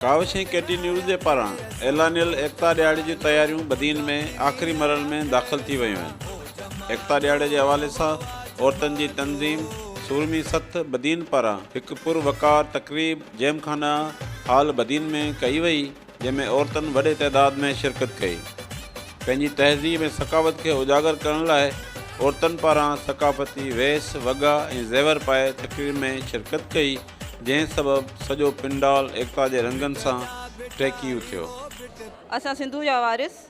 कावशी केटी news जे पारां ऐलानियल एकता ॾियारे जी तयारियूं बदीन में आख़िरी मरहल में दाख़िल थी वियूं आहिनि। एकता ॾियारे जे हवाले सां औरतुनि जी तंज़ीम सूरमी सथ बदीन पारां हिकु पुरवकार तक़रीब जेमखाना हाल बदीन में कई वई, जंहिंमें औरतुनि वॾे तइदाद में शिरकत कई। पंहिंजी तहज़ीब ऐं सकावत खे उजागर करण लाइ औरतुनि पारां सकाफ़ती वेस वॻा ऐं ज़ेवर पाए तक़रीब में शिरकत कई, जंहिं सबबि सॼो पिंडाल एकता जे रंगनि सां टहिकी उथियो। असां सिंधु जा वारिस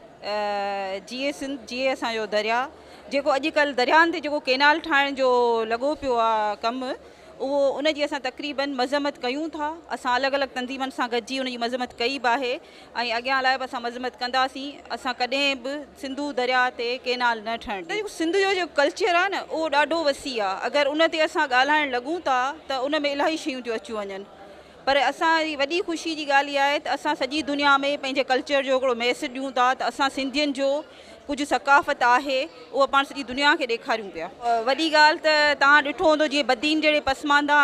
जीए सिंध जीए असांजो दरिया, जेको अॼुकल्ह दरियानि ते जेको केनाल ठाहिण जो लॻो पियो आहे कमु, उहो उनजी असां तक़रीबन मज़म्मत कयूं था। असां अलॻि अलॻि तंज़ीमनि सां गॾिजी उनजी मज़म्मत कई बि आहे ऐं अॻियां लाइ बि असां मज़म्मत कंदासीं। असां कॾहिं बि सिंधु दरिया ते केनाल न ठहण ॾींदासीं। सिंध जो जेको कल्चर आहे न, उहो ॾाढो वसी आहे। अगरि उन ते असां ॻाल्हाइण लॻूं था त उन में इलाही शयूं थियूं अची वञनि, पर असांजी वॾी ख़ुशी जी ॻाल्हि इहा आहे त असां सॼी दुनिया में पंहिंजे कल्चर जो हिकिड़ो मैसेज ॾियूं था त असां सिंधियुनि जो कुझु सकाफ़त आहे, उहा पाण सॼी दुनिया खे ॾेखारियूं पिया। वॾी ॻाल्हि त तव्हां ॾिठो हूंदो, जीअं बदीन जहिड़े पसमानदा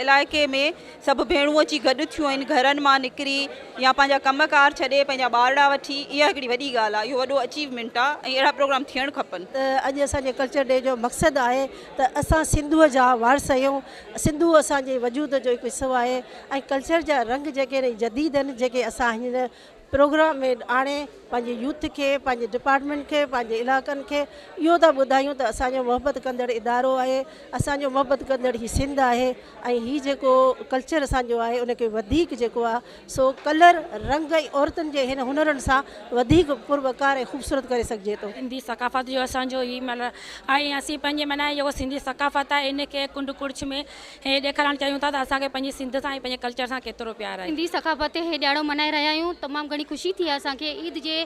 इलाइक़े में सभु भेणूं अची गॾु थियूं आहिनि, घरनि मां निकिरी या पंहिंजा कमकार छॾे पंहिंजा ॿारड़ा वठी। इहा हिकिड़ी वॾी ॻाल्हि आहे, इहो वॾो अचीवमेंट आहे ऐं अहिड़ा प्रोग्राम थियणु खपनि। त अॼु असांजे कल्चर डे जो मक़सदु आहे त असां सिंधुअ जा वारस आहियूं। सिंधु असांजे वजूद जो हिकु हिसो आहे ऐं कल्चर जा रंग जेके जदीद आहिनि, जेके असां हिन प्रोग्राम में आणे पंहिंजे यूथ खे, पंहिंजे डिपार्टमेंट खे, पंहिंजे इलाइक़नि खे इहो था ॿुधायूं त असांजो मोहबत कंदड़ इदारो आहे, असांजो मोहबत कंदड़ हीउ सिंध आहे ऐं हीउ जेको कल्चर असांजो आहे उनखे वधीक जेको आहे सो कलर रंग ऐं औरतुनि जे हिन हुनरनि सां वधीक पुरवकार ऐं ख़ूबसूरत करे सघिजे थो। सिंधी सकाफ़त जो असांजो ही मतिलबु ऐं असीं पंहिंजे माना जेको सिंधी सकाफ़त आहे इनखे कुंड कुड़छ में हे ॾेखारणु चाहियूं था त असांखे पंहिंजी सिंध सां ऐं पंहिंजे कल्चर सां केतिरो प्यार आहे। सिंधी सकाफ़त ते हे ॾियारो मल्हाए रहिया आहियूं। तमामु घणी ख़ुशी थी आहे असांखे। ईद जे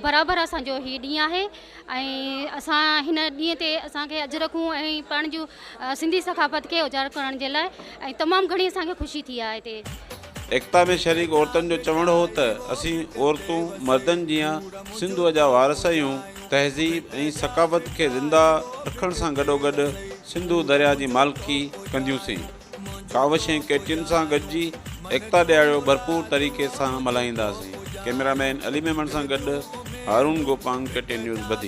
बराबरि असांजो हीउ ॾींहुं आहे ऐं असां हिन ॾींहं ते असांखे अॼु रखूं ऐं पाण जूं सिंधी सकाफ़त खे उजागर करण जे लाइ ऐं तमामु घणी असांखे ख़ुशी थी आहे हिते। एकता में शरीक औरतुनि जो चवणु हो त असीं औरतूं मर्दनि जीअं सिंधुअ जा वारस आहियूं। तहज़ीब ऐं सकाफ़त खे ज़िंदा रखण सां गॾोगॾु सिंधु दरिया जी मालिकी कंदियूंसीं। कावश ऐं केटियुनि सां गॾिजी एकता ॾियारो भरपूर तरीक़े सां मल्हाईंदासीं। कैमरामैन अली मेमन सां गॾु हारून गोपांग, केटी न्यूज़ बदी।